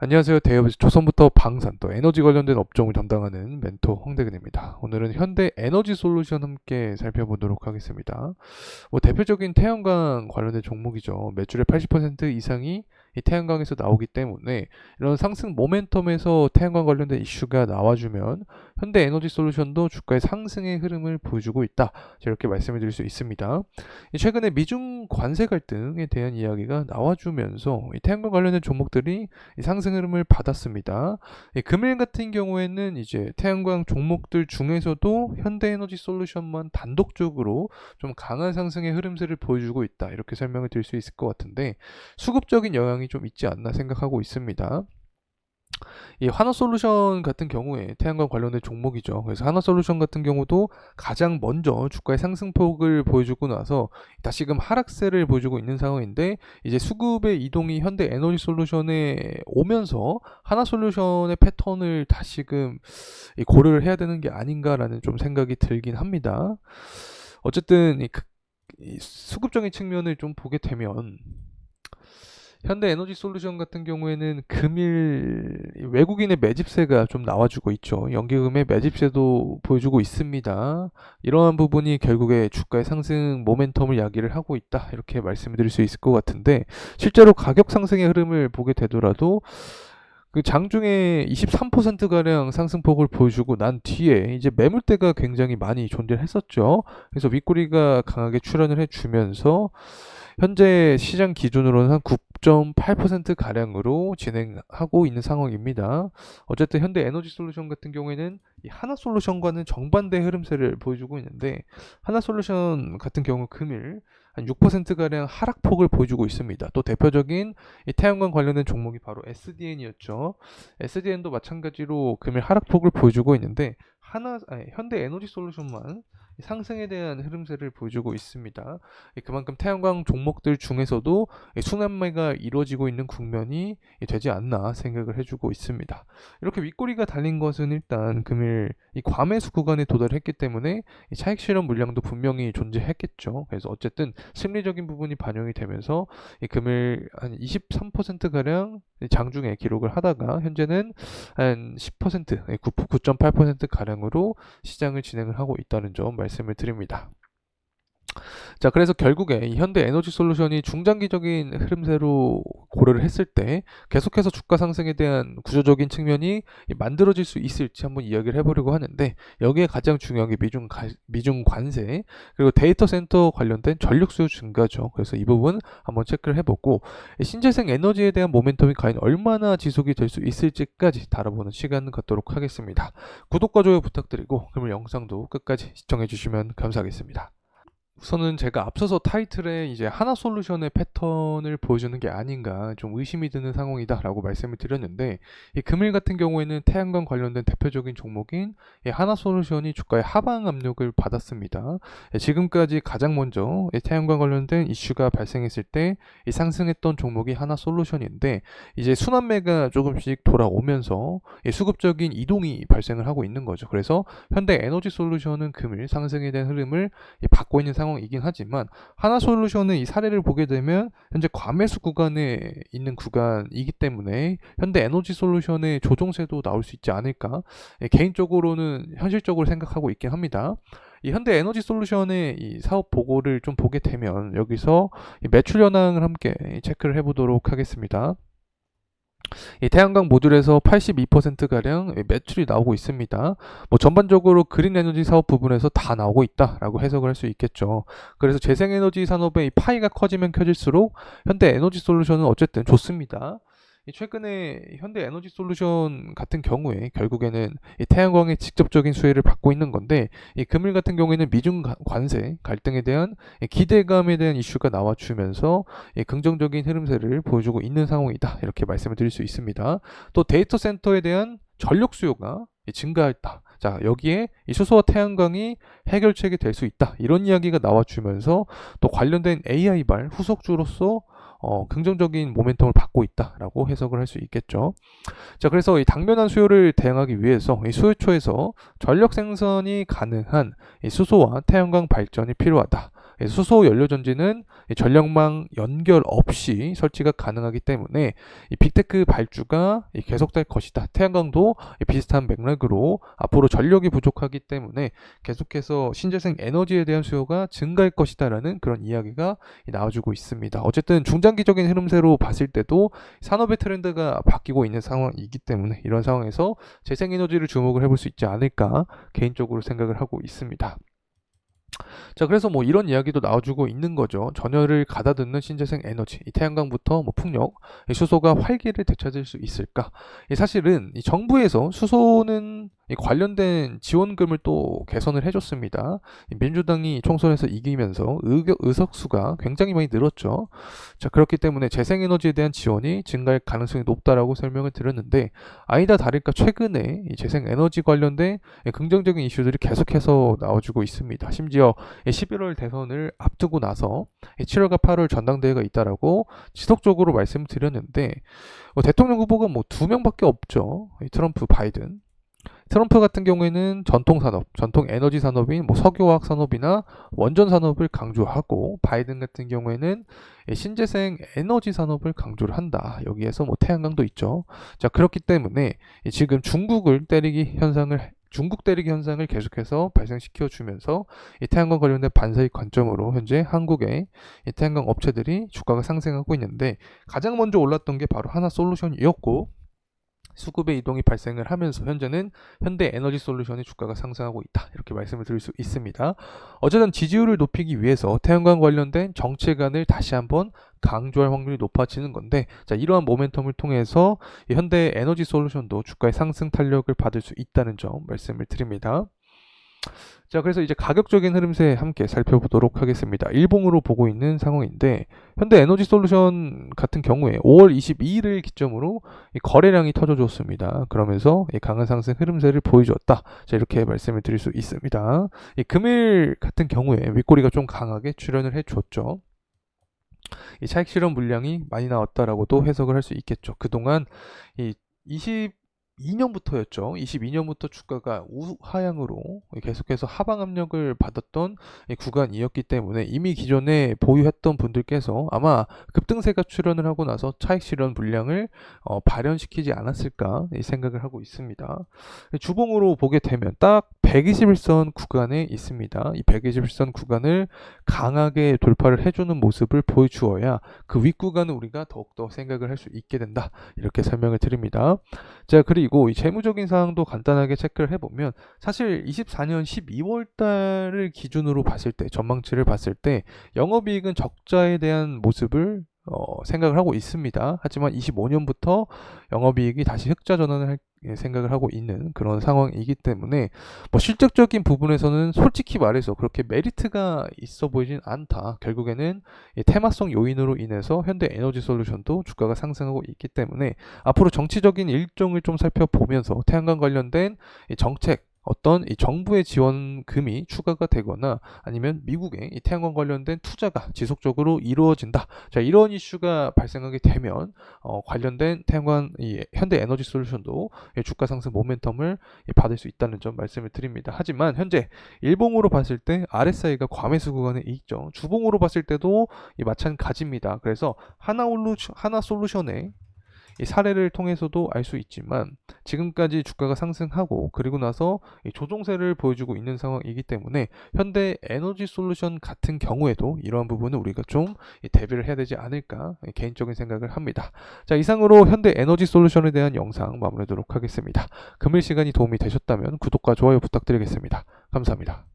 안녕하세요. 대여부지 조선부터 방산 또 에너지 관련된 업종을 담당하는 멘토 황대근입니다. 오늘은 현대 에너지 솔루션 함께 살펴보도록 하겠습니다. 대표적인 태양광 관련된 종목이죠. 매출의 80% 이상이 이 태양광에서 나오기 때문에 이런 상승 모멘텀에서 태양광 관련된 이슈가 나와주면 현대 에너지 솔루션도 주가의 상승의 흐름을 보여주고 있다. 이렇게 말씀을 드릴 수 있습니다. 최근에 미중 관세 갈등에 대한 이야기가 나와주면서 이 태양광 관련된 종목들이 이 상승 흐름을 받았습니다. 금일 같은 경우에는 이제 태양광 종목들 중에서도 현대에너지 솔루션만 단독적으로 좀 강한 상승의 흐름세를 보여주고 있다. 이렇게 설명을 드릴 수 있을 것 같은데 수급적인 영향이 좀 있지 않나 생각하고 있습니다. 이 하나솔루션 같은 경우에 태양광 관련된 종목이죠. 그래서 하나솔루션 같은 경우도 가장 먼저 주가의 상승폭을 보여주고 나서 다시금 하락세를 보여주고 있는 상황인데 이제 수급의 이동이 현대 에너지 솔루션에 오면서 하나솔루션의 패턴을 다시금 고려를 해야 되는 게 아닌가라는 좀 생각이 들긴 합니다. 어쨌든 이 수급적인 측면을 좀 보게 되면 현대 에너지 솔루션 같은 경우에는 금일 외국인의 매집세가 좀 나와주고 있죠. 연기금의 매집세도 보여주고 있습니다. 이러한 부분이 결국에 주가의 상승 모멘텀을 야기를 하고 있다. 이렇게 말씀을 드릴 수 있을 것 같은데 실제로 가격 상승의 흐름을 보게 되더라도 그 장중에 23%가량 상승폭을 보여주고 난 뒤에 이제 매물대가 굉장히 많이 존재했었죠. 그래서 윗꼬리가 강하게 출현을 해주면서 현재 시장 기준으로는 한 9.8%가량으로 진행하고 있는 상황입니다. 어쨌든 현대 에너지 솔루션 같은 경우에는 이 하나솔루션과는 정반대 흐름세를 보여주고 있는데 하나솔루션 같은 경우 금일 한 6%가량 하락폭을 보여주고 있습니다. 또 대표적인 이 태양광 관련된 종목이 바로 SDN이었죠. SDN도 마찬가지로 금일 하락폭을 보여주고 있는데 현대 에너지 솔루션만 상승에 대한 흐름세를 보여주고 있습니다. 그만큼 태양광 종목들 중에서도 순환매가 이루어지고 있는 국면이 되지 않나 생각을 해주고 있습니다. 이렇게 윗꼬리가 달린 것은 일단 금일 이 과매수 구간에 도달했기 때문에 차익 실현 물량도 분명히 존재했겠죠. 그래서 어쨌든 심리적인 부분이 반영이 되면서 금일 한 23%가량 장중에 기록을 하다가 현재는 한 10%, 9.8%가량으로 시장을 진행을 하고 있다는 점 말씀을 드립니다. 자, 그래서 결국에 이 현대 에너지 솔루션이 중장기적인 흐름세로 고려를 했을 때 계속해서 주가 상승에 대한 구조적인 측면이 만들어질 수 있을지 한번 이야기를 해보려고 하는데 여기에 가장 중요한 게 미중 관세 그리고 데이터 센터 관련된 전력 수요 증가죠. 그래서 이 부분 한번 체크를 해보고 신재생 에너지에 대한 모멘텀이 과연 얼마나 지속이 될 수 있을지까지 다뤄보는 시간 갖도록 하겠습니다. 구독과 좋아요 부탁드리고 그러면 영상도 끝까지 시청해 주시면 감사하겠습니다. 우선은 제가 앞서서 타이틀에 이제 하나솔루션의 패턴을 보여주는 게 아닌가 좀 의심이 드는 상황이다라고 말씀을 드렸는데 이 금일 같은 경우에는 태양광 관련된 대표적인 종목인 이 하나솔루션이 주가의 하방 압력을 받았습니다. 지금까지 가장 먼저 이 태양광 관련된 이슈가 발생했을 때 이 상승했던 종목이 하나솔루션인데 이제 순환매가 조금씩 돌아오면서 이 수급적인 이동이 발생을 하고 있는 거죠. 그래서 현대 에너지 솔루션은 금일 상승에 대한 흐름을 받고 있는 상황이긴 하지만 하나솔루션은 이 사례를 보게 되면 현재 과매수 구간에 있는 구간이기 때문에 현대 에너지 솔루션의 조정세도 나올 수 있지 않을까 개인적으로는 현실적으로 생각하고 있긴 합니다. 이 현대 에너지 솔루션의 이 사업 보고를 좀 보게 되면 여기서 이 매출 현황을 함께 체크를 해보도록 하겠습니다. 이 태양광 모듈에서 82%가량 매출이 나오고 있습니다. 전반적으로 그린 에너지 사업 부분에서 다 나오고 있다라고 해석을 할 수 있겠죠. 그래서 재생에너지 산업의 이 파이가 커지면 커질수록 현대 에너지 솔루션은 어쨌든 좋습니다. 최근에 현대 에너지 솔루션 같은 경우에 결국에는 이 태양광의 직접적인 수혜를 받고 있는 건데 이 금일 같은 경우에는 미중 관세 갈등에 대한 기대감에 대한 이슈가 나와주면서 긍정적인 흐름세를 보여주고 있는 상황이다 이렇게 말씀을 드릴 수 있습니다. 또 데이터 센터에 대한 전력 수요가 증가했다. 자, 여기에 이 수소와 태양광이 해결책이 될 수 있다 이런 이야기가 나와주면서 또 관련된 AI발 후속주로서 긍정적인 모멘텀을 받고 있다라고 해석을 할 수 있겠죠. 자, 그래서 이 당면한 수요를 대응하기 위해서 이 수요처에서 전력 생산이 가능한 이 수소와 태양광 발전이 필요하다. 수소 연료전지는 전력망 연결 없이 설치가 가능하기 때문에 이 빅테크 발주가 계속될 것이다. 태양광도 비슷한 맥락으로 앞으로 전력이 부족하기 때문에 계속해서 신재생 에너지에 대한 수요가 증가할 것이다라는 그런 이야기가 나와주고 있습니다. 어쨌든 중장기적인 흐름세로 봤을 때도 산업의 트렌드가 바뀌고 있는 상황이기 때문에 이런 상황에서 재생에너지를 주목을 해볼 수 있지 않을까 개인적으로 생각을 하고 있습니다. 자, 그래서 뭐 이런 이야기도 나와주고 있는 거죠. 전열을 가다듬는 신재생 에너지, 이 태양광부터 뭐 풍력, 이 수소가 활기를 되찾을 수 있을까? 사실은 이 정부에서 수소는 이 관련된 지원금을 또 개선을 해줬습니다. 민주당이 총선에서 이기면서 의석수가 굉장히 많이 늘었죠. 자, 그렇기 때문에 재생에너지에 대한 지원이 증가할 가능성이 높다라고 설명을 드렸는데, 아니다 다를까 최근에 이 재생에너지 관련된 긍정적인 이슈들이 계속해서 나와주고 있습니다. 심지어 11월 대선을 앞두고 나서 7월과 8월 전당대회가 있다라고 지속적으로 말씀드렸는데, 대통령 후보가 뭐 2명밖에 없죠. 트럼프, 바이든. 트럼프 같은 경우에는 전통 산업, 전통 에너지 산업인 뭐 석유화학 산업이나 원전 산업을 강조하고, 바이든 같은 경우에는 신재생 에너지 산업을 강조를 한다. 여기에서 뭐 태양광도 있죠. 자, 그렇기 때문에 지금 중국 때리기 현상을 계속해서 발생시켜 주면서 이 태양광 관련된 반사익 관점으로 현재 한국의 이 태양광 업체들이 주가가 상승하고 있는데, 가장 먼저 올랐던 게 바로 하나솔루션이었고, 수급의 이동이 발생을 하면서 현재는 현대에너지솔루션의 주가가 상승하고 있다. 이렇게 말씀을 드릴 수 있습니다. 어쨌든 지지율을 높이기 위해서 태양광 관련된 정책안을 다시 한번 강조할 확률이 높아지는 건데, 자, 이러한 모멘텀을 통해서 현대에너지솔루션도 주가의 상승 탄력을 받을 수 있다는 점 말씀을 드립니다. 자, 그래서 이제 가격적인 흐름세 함께 살펴보도록 하겠습니다. 일봉으로 보고 있는 상황인데, 현대에너지솔루션 같은 경우에 5월 22일을 기점으로 이 거래량이 터져줬습니다. 그러면서 이 강한 상승 흐름세를 보여주었다. 자, 이렇게 말씀을 드릴 수 있습니다. 이 금일 같은 경우에 윗꼬리가 좀 강하게 출현을 해줬죠. 이 차익 실현 물량이 많이 나왔다라고도 해석을 할 수 있겠죠. 그동안 이 22년부터였죠. 22년부터 주가가 우하향으로 계속해서 하방 압력을 받았던 구간이었기 때문에 이미 기존에 보유했던 분들께서 아마 급등세가 출현을 하고 나서 차익 실현 물량을 발현시키지 않았을까 생각을 하고 있습니다. 주봉으로 보게 되면 딱 121선 구간에 있습니다. 이 121선 구간을 강하게 돌파를 해주는 모습을 보여주어야 그 윗구간을 우리가 더욱더 생각을 할 수 있게 된다. 이렇게 설명을 드립니다. 자, 그리고 이 재무적인 사항도 간단하게 체크를 해보면, 사실 24년 12월 달을 기준으로 봤을 때, 전망치를 봤을 때 영업이익은 적자에 대한 모습을 생각을 하고 있습니다. 하지만 25년부터 영업이익이 다시 흑자 전환을 할 생각을 하고 있는 그런 상황이기 때문에 뭐 실적적인 부분에서는 솔직히 말해서 그렇게 메리트가 있어 보이진 않다. 결국에는 이 테마성 요인으로 인해서 현대에너지솔루션도 주가가 상승하고 있기 때문에 앞으로 정치적인 일정을 좀 살펴보면서 태양광 관련된 이 정책, 어떤 이 정부의 지원금이 추가가 되거나 아니면 미국의 이 태양광 관련된 투자가 지속적으로 이루어진다. 자, 이런 이슈가 발생하게 되면 관련된 태양광 이 현대에너지솔루션도 주가 상승 모멘텀을 받을 수 있다는 점 말씀을 드립니다. 하지만 현재 일봉으로 봤을 때 RSI가 과매수 구간에 있죠. 주봉으로 봤을 때도 마찬가지입니다. 그래서 하나솔루션의 이 사례를 통해서도 알 수 있지만 지금까지 주가가 상승하고 그리고 나서 이 조정세를 보여주고 있는 상황이기 때문에 현대에너지솔루션 같은 경우에도 이러한 부분은 우리가 좀 대비를 해야 되지 않을까 개인적인 생각을 합니다. 자, 이상으로 현대에너지솔루션에 대한 영상 마무리하도록 하겠습니다. 금일 시간이 도움이 되셨다면 구독과 좋아요 부탁드리겠습니다. 감사합니다.